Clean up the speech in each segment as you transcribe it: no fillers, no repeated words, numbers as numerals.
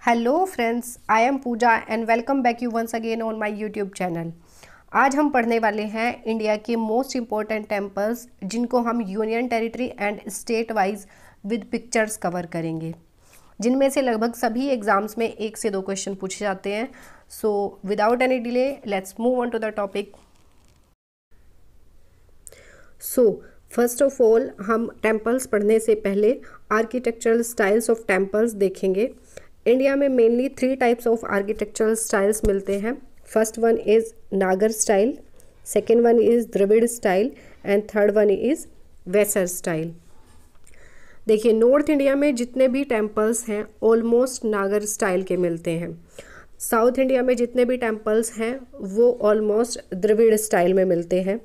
Hello friends, I am Pooja and welcome back you once again on my YouTube channel. आज हम पढ़ने वाले हैं इंडिया के मोस्ट इम्पॉर्टेंट टेम्पल्स, जिनको हम union territory and state wise with pictures cover करेंगे, जिनमें से लगभग सभी एग्जाम्स में 1 से 2 क्वेश्चन पूछे जाते हैं। So without any delay let's move on to the topic. So first of all हम टेम्पल्स पढ़ने से पहले आर्किटेक्चरल स्टाइल्स ऑफ टेम्पल्स देखेंगे। इंडिया में mainly 3 types of architectural styles मिलते हैं। First one is Nagara style, second one is Dravida style and third one is Vesara style. देखिए, north India में जितने भी टेम्पल्स हैं ऑलमोस्ट नागर स्टाइल के मिलते हैं। साउथ इंडिया में जितने भी टेम्पल्स हैं वो ऑलमोस्ट द्रविड़ स्टाइल में मिलते हैं।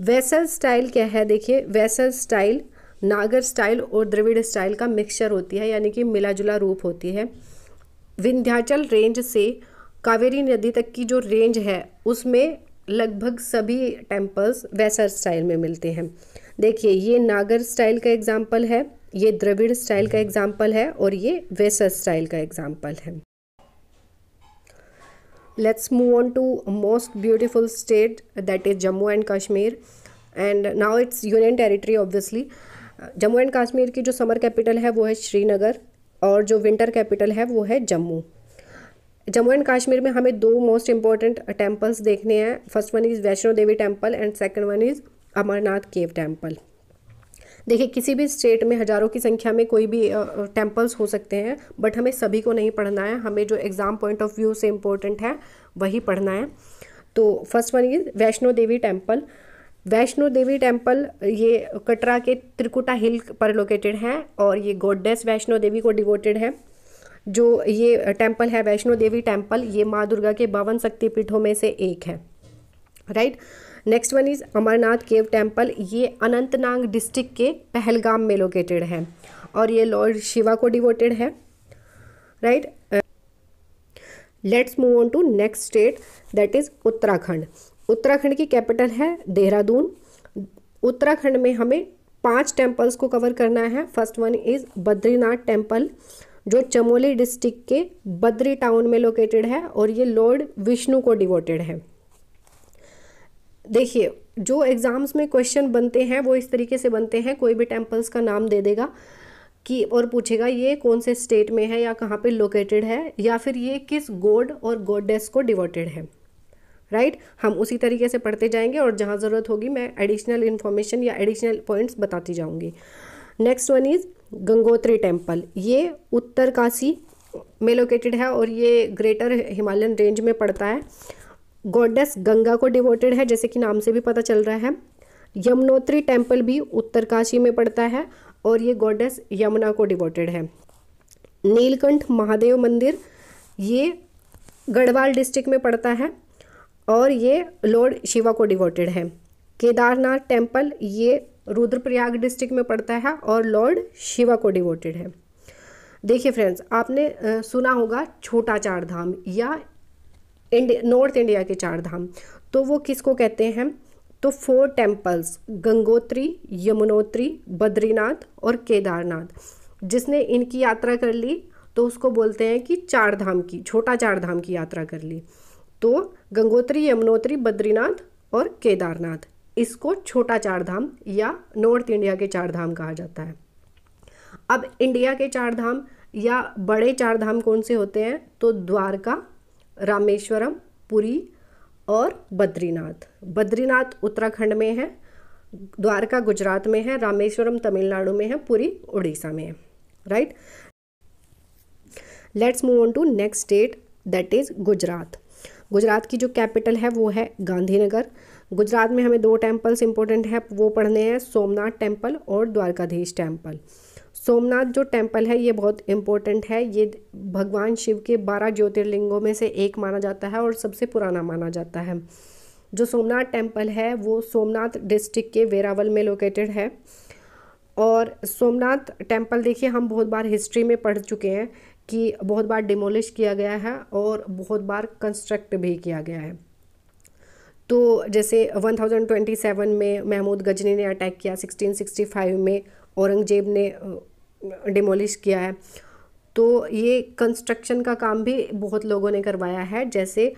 वेसर स्टाइल क्या है? देखिए, वेसर स्टाइल नागर स्टाइल और द्रविड़ स्टाइल का मिक्सचर होती है, यानी कि मिला जुला रूप होती है। विंध्याचल रेंज से कावेरी नदी तक की जो रेंज है उसमें लगभग सभी टेम्पल्स वेसर स्टाइल में मिलते हैं। देखिए, ये नागर स्टाइल का एग्जाम्पल है, ये द्रविड़ स्टाइल का एग्जाम्पल है और ये वेसर स्टाइल का एग्जाम्पल है। Let's move on to most beautiful state, that is Jammu and Kashmir, and now it's union territory obviously. Jammu and Kashmir की जो समर कैपिटल है वो है श्रीनगर और जो विंटर कैपिटल है वो है जम्मू। जम्मू एंड कश्मीर में हमें 2 मोस्ट इम्पॉर्टेंट टेम्पल्स देखने हैं। First one is Vaishno Devi temple and second one is Amarnath cave temple. देखिए, किसी भी स्टेट में हज़ारों की संख्या में कोई भी टेम्पल्स हो सकते हैं, बट हमें सभी को नहीं पढ़ना है। हमें जो एग्ज़ाम पॉइंट ऑफ व्यू से इम्पोर्टेंट है वही पढ़ना है। तो first one is Vaishno Devi temple. Vaishno Devi temple ये कटरा के त्रिकुटा हिल पर लोकेटेड है और ये गॉडेस वैष्णो देवी को डिवोटेड है। जो ये टेम्पल है वैष्णो देवी टेम्पल, ये माँ दुर्गा के 52 शक्तिपीठों में से एक है, right. Next one is Amarnath cave temple. ये अनंतनाग डिस्ट्रिक्ट के पहलगाम में लोकेटेड है और ये लॉर्ड शिवा को डिवोटेड है, right. Let's move on to next state, that is Uttarakhand. Uttarakhand की कैपिटल है देहरादून। उत्तराखंड में हमें 5 टेम्पल्स को कवर करना है। First one is Badrinath temple, जो चमोली डिस्ट्रिक्ट के बद्री टाउन में लोकेटेड है और ये लॉर्ड विष्णु को डिवोटेड है। देखिए, जो एग्ज़ाम्स में क्वेश्चन बनते हैं वो इस तरीके से बनते हैं, कोई भी टेम्पल्स का नाम दे देगा कि और पूछेगा ये कौन से स्टेट में है या कहाँ पे लोकेटेड है या फिर ये किस गॉड और गॉडेस को डिवोटेड है, राइट। हम उसी तरीके से पढ़ते जाएंगे और जहाँ ज़रूरत होगी मैं एडिशनल इन्फॉर्मेशन या एडिशनल पॉइंट्स बताती जाऊँगी। Next one is Gangotri temple. ये उत्तरकाशी में लोकेटेड है और ये ग्रेटर हिमालयन रेंज में पड़ता है। गॉडेस गंगा को डिवोटेड है, जैसे कि नाम से भी पता चल रहा है। यमुनोत्री टेम्पल भी उत्तरकाशी में पड़ता है और ये गॉडेस यमुना को डिवोटेड है। नीलकंठ महादेव मंदिर ये गढ़वाल डिस्ट्रिक्ट में पड़ता है और ये लॉर्ड शिवा को डिवोटेड है। केदारनाथ टेम्पल ये रुद्रप्रयाग डिस्ट्रिक्ट में पड़ता है और लॉर्ड शिवा को डिवोटेड है। देखिए फ्रेंड्स, आपने सुना होगा छोटा चार धाम या नॉर्थ इंडिया के 4 धाम, तो वो किसको कहते हैं? तो 4 टेम्पल्स गंगोत्री, यमुनोत्री, बद्रीनाथ और केदारनाथ, जिसने इनकी यात्रा कर ली तो उसको बोलते हैं कि 4 धाम की, छोटा 4 धाम की यात्रा कर ली। तो गंगोत्री, यमुनोत्री, बद्रीनाथ और केदारनाथ, इसको छोटा 4 धाम या नॉर्थ इंडिया के 4 धाम कहा जाता है। अब इंडिया के 4 धाम या बड़े 4 धाम कौन से होते हैं? तो द्वारका, रामेश्वरम, पुरी और बद्रीनाथ। बद्रीनाथ उत्तराखंड में है, द्वारका गुजरात में है, रामेश्वरम तमिलनाडु में है, पुरी उड़ीसा में है, right. Let's move on to next state, that is Gujarat. Gujarat की जो कैपिटल है वो है गांधीनगर। गुजरात में हमें 2 टेम्पल्स इंपॉर्टेंट है, वो पढ़ने हैं, सोमनाथ टेम्पल और द्वारकाधीश टेम्पल। सोमनाथ जो टेम्पल है ये बहुत इम्पोर्टेंट है, ये भगवान शिव के 12 ज्योतिर्लिंगों में से एक माना जाता है और सबसे पुराना माना जाता है। जो सोमनाथ टेम्पल है वो सोमनाथ डिस्ट्रिक्ट के वेरावल में लोकेटेड है। और सोमनाथ टेम्पल देखिए, हम बहुत बार हिस्ट्री में पढ़ चुके हैं कि बहुत बार डिमोलिश किया गया है और बहुत बार कंस्ट्रक्ट भी किया गया है। तो जैसे 1027 में महमूद गजनी ने अटैक किया, 1665 में औरंगजेब ने डिमोलिश किया है तो ये कंस्ट्रक्शन का काम भी बहुत लोगों ने करवाया है, जैसे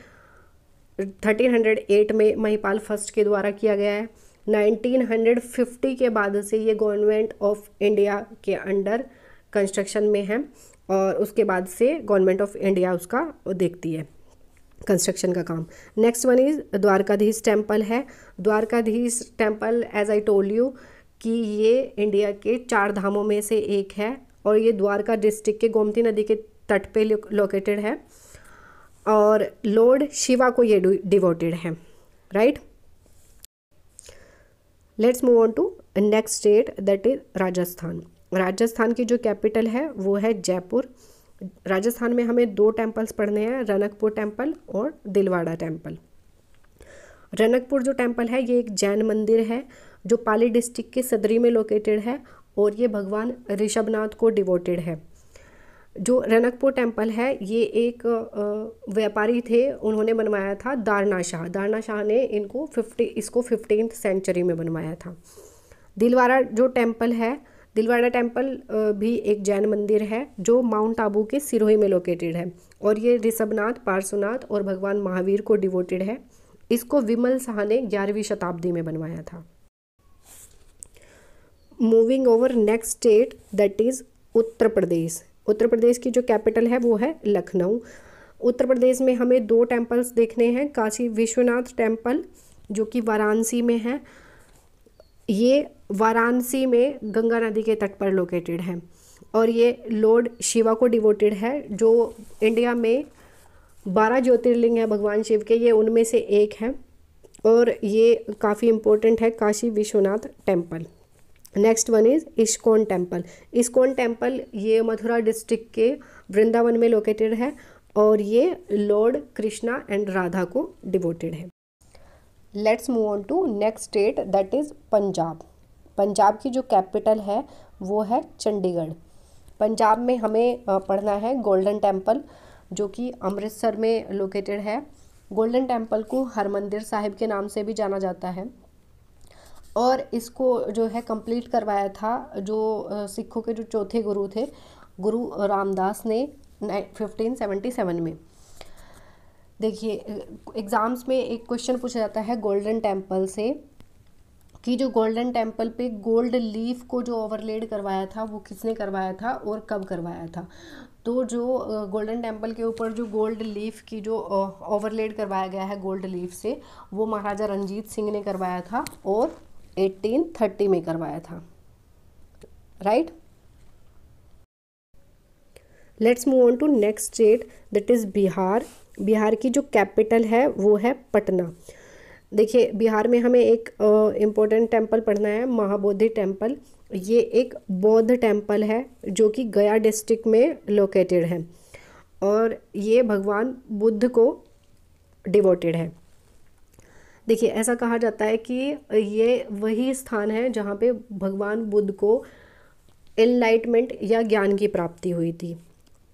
1308 में महिपाल फर्स्ट के द्वारा किया गया है। 1950 के बाद से ये गवर्नमेंट ऑफ इंडिया के अंडर कंस्ट्रक्शन में है, और उसके बाद से गवर्नमेंट ऑफ इंडिया उसका देखती है कंस्ट्रक्शन का काम। Next one is Dwarkadhish temple है। Dwarkadhish temple as I told you कि ये इंडिया के 4 धामों में से एक है, और ये द्वारका डिस्ट्रिक्ट के गोमती नदी के तट पे लोकेटेड है, और लॉर्ड शिवा को ये डिवोटेड है, right. Let's move on to next state, that is Rajasthan. Rajasthan की जो कैपिटल है वो है जयपुर। राजस्थान में हमें 2 टेम्पल्स पढ़ने हैं, रनकपुर टेम्पल और दिलवाड़ा टेम्पल। रनकपुर जो टेम्पल है ये एक जैन मंदिर है जो पाली डिस्ट्रिक्ट के सदरी में लोकेटेड है, और ये भगवान ऋषभनाथ को डिवोटेड है। जो रनकपुर टेम्पल है ये एक व्यापारी थे, उन्होंने बनवाया था दारना शाह। दारना शाह ने इसको 15th सेंचुरी में बनवाया था। दिलवाड़ा जो टेम्पल है, दिलवाड़ा टेम्पल भी एक जैन मंदिर है जो माउंट आबू के सिरोही में लोकेटेड है, और ये ऋषभनाथ, पार्श्वनाथ और भगवान महावीर को डिवोटेड है। इसको विमल शाह ने 11वीं शताब्दी में बनवाया था। Moving over next state, that is Uttar Pradesh. Uttar Pradesh की जो कैपिटल है वो है लखनऊ। उत्तर प्रदेश में हमें 2 टेम्पल्स देखने हैं, काशी विश्वनाथ टेम्पल जो कि वाराणसी में है। ये वाराणसी में गंगा नदी के तट पर लोकेटेड है, और ये लॉर्ड शिवा को डिवोटेड है। जो इंडिया में 12 ज्योतिर्लिंग है भगवान शिव के, ये उनमें से एक है, और ये काफ़ी इम्पोर्टेंट है Kashi Vishwanath temple. Next one is ISKCON temple. ISKCON temple ये मथुरा डिस्ट्रिक्ट के वृंदावन में लोकेटेड है, और ये लॉर्ड कृष्णा एंड राधा को डिवोटेड है। Let's move on to next state, that is Punjab. Punjab की जो कैपिटल है वो है चंडीगढ़। पंजाब में हमें पढ़ना है गोल्डन टेम्पल जो कि अमृतसर में लोकेटेड है। गोल्डन टेम्पल को हरमंदिर साहिब के नाम से भी जाना जाता है, और इसको जो है कंप्लीट करवाया था जो सिखों के जो चौथे गुरु थे, गुरु रामदास ने 1577 में। देखिए एग्ज़ाम्स में एक क्वेश्चन पूछा जाता है गोल्डन टेम्पल से कि जो गोल्डन टेम्पल पे गोल्ड लीफ को जो ओवरलेड करवाया था वो किसने करवाया था और कब करवाया था। तो जो गोल्डन टेम्पल के ऊपर जो गोल्ड लीफ की जो ओवरलेड करवाया गया है गोल्ड लीफ से, वो महाराजा रंजीत सिंह ने करवाया था और 1830 में करवाया था, right. Let's move on to next state, that is Bihar. Bihar की जो कैपिटल है वो है पटना। देखिए बिहार में हमें एक इम्पोर्टेंट टेम्पल पढ़ना है, महाबोधि टेम्पल। ये एक बौद्ध टेम्पल है जो कि गया डिस्ट्रिक्ट में लोकेटेड है, और ये भगवान बुद्ध को डिवोटेड है। देखिए ऐसा कहा जाता है कि ये वही स्थान है जहाँ पे भगवान बुद्ध को एनलाइटमेंट या ज्ञान की प्राप्ति हुई थी,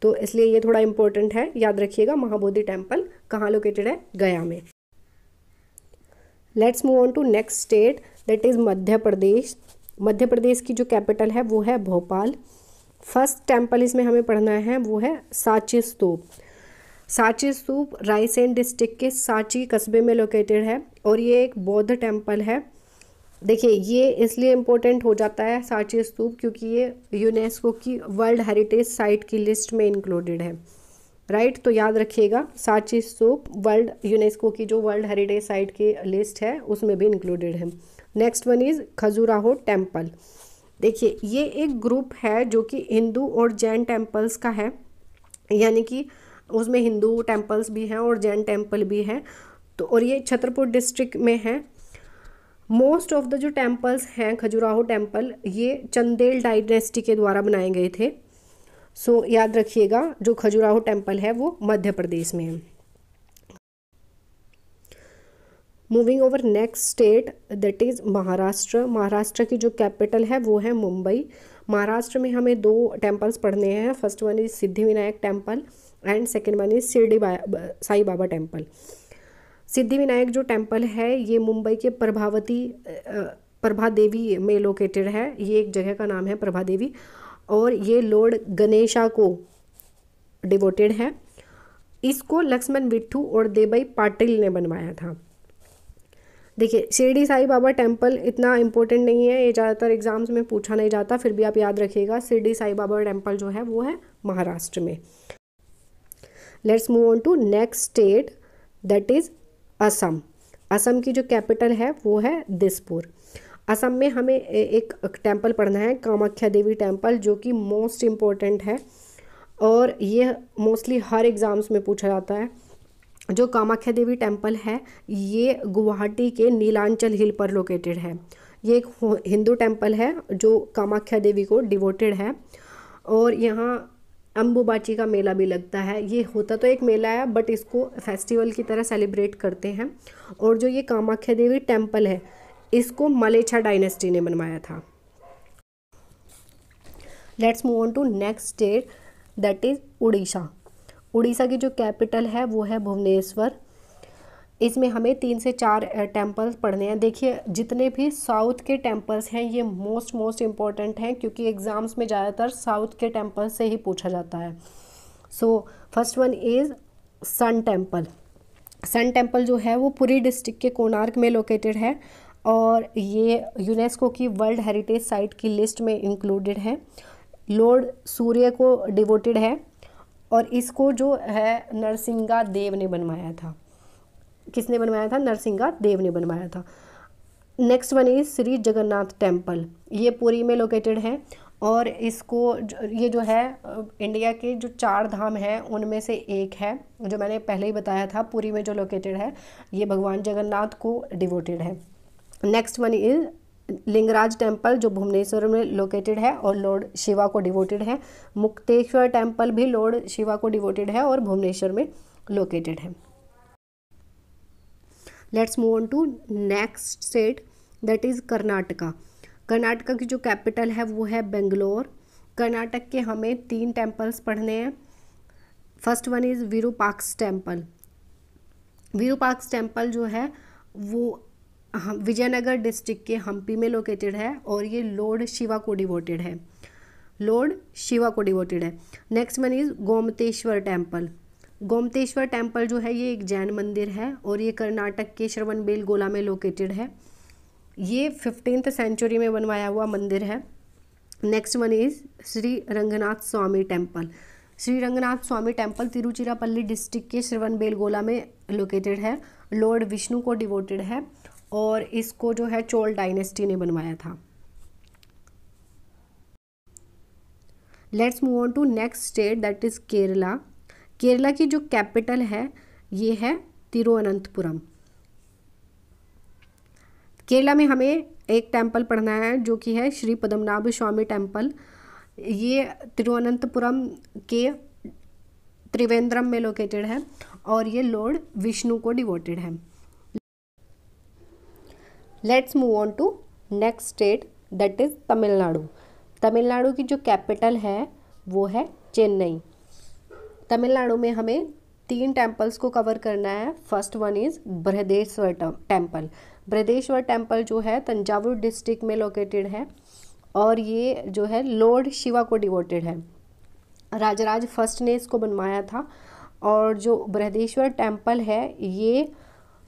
तो इसलिए ये थोड़ा इम्पोर्टेंट है, याद रखिएगा। महाबोधि टेम्पल कहाँ लोकेटेड है? गया में। Let's move on to next state, that is Madhya Pradesh. Madhya Pradesh की जो कैपिटल है वो है भोपाल। फर्स्ट टेम्पल इसमें हमें पढ़ना है वो है सांची स्तूप। सांची स्तूप रायसेन डिस्ट्रिक्ट के सांची कस्बे में लोकेटेड है, और ये एक बौद्ध टेम्पल है। देखिए ये इसलिए इम्पोर्टेंट हो जाता है सांची स्तूप क्योंकि ये यूनेस्को की वर्ल्ड हेरिटेज साइट की लिस्ट में इंक्लूडेड है, राइट। तो याद रखिएगा सांची स्तूप वर्ल्ड यूनेस्को की जो वर्ल्ड हेरिटेज साइट की लिस्ट है उसमें भी इंक्लूडेड है। Next one is Khajuraho temple. देखिए ये एक ग्रुप है जो कि हिंदू और जैन टेम्पल्स का है, यानी कि उसमें हिंदू टेम्पल्स भी हैं और जैन टेम्पल भी हैं। तो और ये छतरपुर डिस्ट्रिक्ट में है। मोस्ट ऑफ द जो टेम्पल्स हैं खजुराहो टेम्पल ये चंदेल डायनेस्टी के द्वारा बनाए गए थे। सो याद रखिएगा जो खजुराहो टेम्पल है वो मध्य प्रदेश में है। Moving over next state, that is Maharashtra. Maharashtra की जो कैपिटल है वो है मुंबई। महाराष्ट्र में हमें 2 टेम्पल्स पढ़ने हैं। First one is Siddhivinayak temple and second one is Shirdi Sai Baba temple. Siddhivinayak जो टेम्पल है ये मुंबई के प्रभा देवी में लोकेटेड है। ये एक जगह का नाम है प्रभा देवी, और ये लॉर्ड गणेशा को डिवोटेड है। इसको लक्ष्मण विट्ठू और देबाई पाटिल ने बनवाया था। देखिए शिरडी साई बाबा टेम्पल इतना इम्पोर्टेंट नहीं है, ये ज़्यादातर एग्जाम्स में पूछा नहीं जाता, फिर भी आप याद रखिएगा शिरडी साई बाबा टेम्पल जो है वो है महाराष्ट्र में। Let's move on to next state that is Assam. Assam की जो कैपिटल है वो है दिसपुर। असम में हमें एक टेम्पल पढ़ना है कामाख्या देवी टेम्पल, जो कि मोस्ट इम्पोर्टेंट है और ये मोस्टली हर एग्ज़ाम्स में पूछा जाता है। जो कामाख्या देवी टेम्पल है ये गुवाहाटी के नीलांचल हिल पर लोकेटेड है। ये एक हिंदू टेम्पल है जो कामाख्या देवी को डिवोटेड है और यहाँ अम्बुबाची का मेला भी लगता है। ये होता तो एक मेला है बट इसको फेस्टिवल की तरह सेलिब्रेट करते हैं। और जो ये कामाख्या देवी टेम्पल है इसको मलेच्छा डायनेस्टी ने बनवाया था। Let's move on to next state that is Orissa. Orissa की जो कैपिटल है वो है भुवनेश्वर। इसमें हमें 3 से 4 टेम्पल्स पढ़ने हैं। देखिए जितने भी साउथ के टेम्पल्स हैं ये मोस्ट इम्पॉर्टेंट हैं क्योंकि एग्ज़ाम्स में ज़्यादातर साउथ के टेम्पल्स से ही पूछा जाता है। So first one is sun temple. Sun temple जो है वो पुरी डिस्ट्रिक्ट के कोणार्क में लोकेटेड है और ये यूनेस्को की वर्ल्ड हेरिटेज साइट की लिस्ट में इंक्लूडेड है। लॉर्ड सूर्य को डिवोटेड है और इसको जो है नरसिंगा देव ने बनवाया था। किसने बनवाया था? नरसिंगा देव ने बनवाया था। Next one is Shri Jagannath temple. ये पुरी में लोकेटेड है और इसको ये जो है इंडिया के जो 4 धाम हैं उनमें से एक है, जो मैंने पहले ही बताया था। पुरी में जो लोकेटेड है ये भगवान जगन्नाथ को डिवोटेड है। Next one is Lingaraj temple जो भुवनेश्वर में लोकेटेड है और लॉर्ड शिवा को डिवोटेड है। मुक्तेश्वर टेम्पल भी लॉर्ड शिवा को डिवोटेड है और भुवनेश्वर में लोकेटेड है। Let's move on to next state that is Karnataka. Karnataka की जो कैपिटल है वो है बेंगलोर। कर्नाटक के हमें 3 टेम्पल्स पढ़ने हैं। First one is Virupaksha temple. Virupaksha temple जो है वो विजयनगर डिस्ट्रिक्ट के हम्पी में लोकेटेड है और ये लॉर्ड शिवा को डिवोटेड है। लॉर्ड शिवा को डिवोटेड है। Next one is Gommateshwara temple. Gommateshwara temple जो है ये एक जैन मंदिर है और ये कर्नाटक के श्रवणबेलगोला में लोकेटेड है। ये 15th सेंचुरी में बनवाया हुआ मंदिर है। Next one is Shri Ranganath Swami temple. Shri Ranganath Swami temple Tiruchirappalli district के श्रवणबेलगोला में लोकेटेड है। लॉर्ड विष्णु को डिवोटेड है और इसको जो है चोल डायनेस्टी ने बनवाया था। Let's move on to next state that is Kerala. Kerala की जो कैपिटल है ये है तिरुवनंतपुरम। केरला में हमें एक टेम्पल पढ़ना है जो कि है श्री पद्मनाभ स्वामी टेम्पल। ये तिरुवनंतपुरम के त्रिवेंद्रम में लोकेटेड है और ये लॉर्ड विष्णु को डिवोटेड है। Let's move on to next state that is Tamil Nadu. Tamil Nadu की जो कैपिटल है वो है चेन्नई। तमिलनाडु में हमें 3 टेम्पल्स को कवर करना है। First one is Brihadeeswara temple. Brihadeeswara temple जो है तंजावुर डिस्ट्रिक्ट में लोकेटेड है और ये जो है लॉर्ड शिवा को डिवोटेड है। राजराज फर्स्ट ने इसको बनवाया था और जो बृहदेश्वर टेम्पल है ये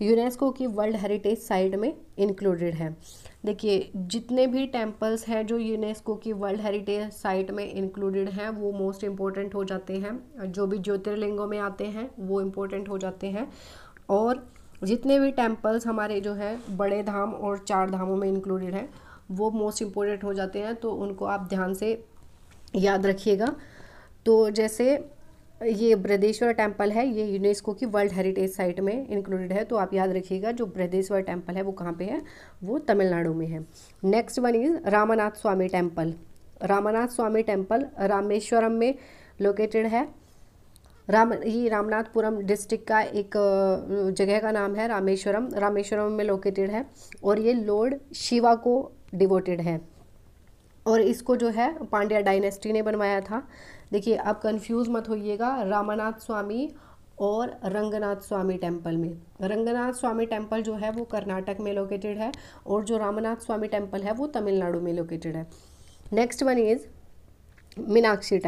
यूनेस्को की वर्ल्ड हेरिटेज साइट में इंक्लूडेड है। देखिए जितने भी टेम्पल्स हैं जो यूनेस्को की वर्ल्ड हेरिटेज साइट में इंक्लूडेड हैं वो मोस्ट इम्पोर्टेंट हो जाते हैं। जो भी ज्योतिर्लिंगों में आते हैं वो इम्पोर्टेंट हो जाते हैं और जितने भी टेम्पल्स हमारे जो है बड़े धाम और 4 धामों में इंक्लूडेड हैं वो मोस्ट इम्पोर्टेंट हो जाते हैं, तो उनको आप ध्यान से याद रखिएगा। तो जैसे ये बृहदेश्वर टेम्पल है ये यूनेस्को की वर्ल्ड हेरिटेज साइट में इंक्लूडेड है, तो आप याद रखिएगा जो बृहदेश्वर टेम्पल है वो कहाँ पे है, वो तमिलनाडु में है। Next one is Ramnath Swami temple. Ramnath Swami temple Rameswaram में लोकेटेड है। ये रामनाथपुरम डिस्ट्रिक्ट का एक जगह का नाम है रामेश्वरम। रामेश्वरम में लोकेटेड है और ये लॉर्ड शिवा को डिवोटेड है और इसको जो है पांड्या डायनेस्टी ने बनवाया था। देखिए आप कंफ्यूज मत होइएगा रामनाथ स्वामी और रंगनाथ स्वामी टेम्पल में। रंगनाथ स्वामी टेम्पल जो है वो कर्नाटक में लोकेटेड है और जो रामनाथ स्वामी टेम्पल है वो तमिलनाडु में लोकेटेड है। Next one is Meenakshi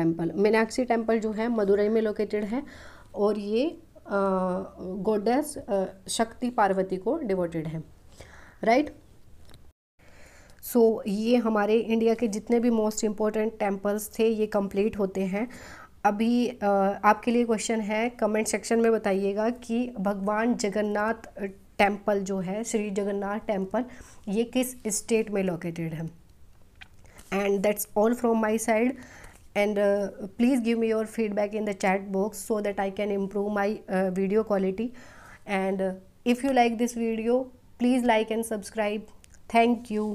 temple जो है मदुरई में लोकेटेड है, और ये गॉडेस शक्ति पार्वती को डिवोटेड है, राइट। सो ये हमारे इंडिया के जितने भी मोस्ट इम्पोर्टेंट टेम्पल्स थे ये कंप्लीट होते हैं। अभी आपके लिए क्वेश्चन है, कमेंट सेक्शन में बताइएगा कि भगवान जगन्नाथ टेम्पल जो है, श्री जगन्नाथ टेम्पल, ये किस स्टेट में लोकेटेड है। And that's all from my side, and please give me your feedback in the chat box so that I can improve my video quality. And if you like this video, please like and subscribe. Thank you.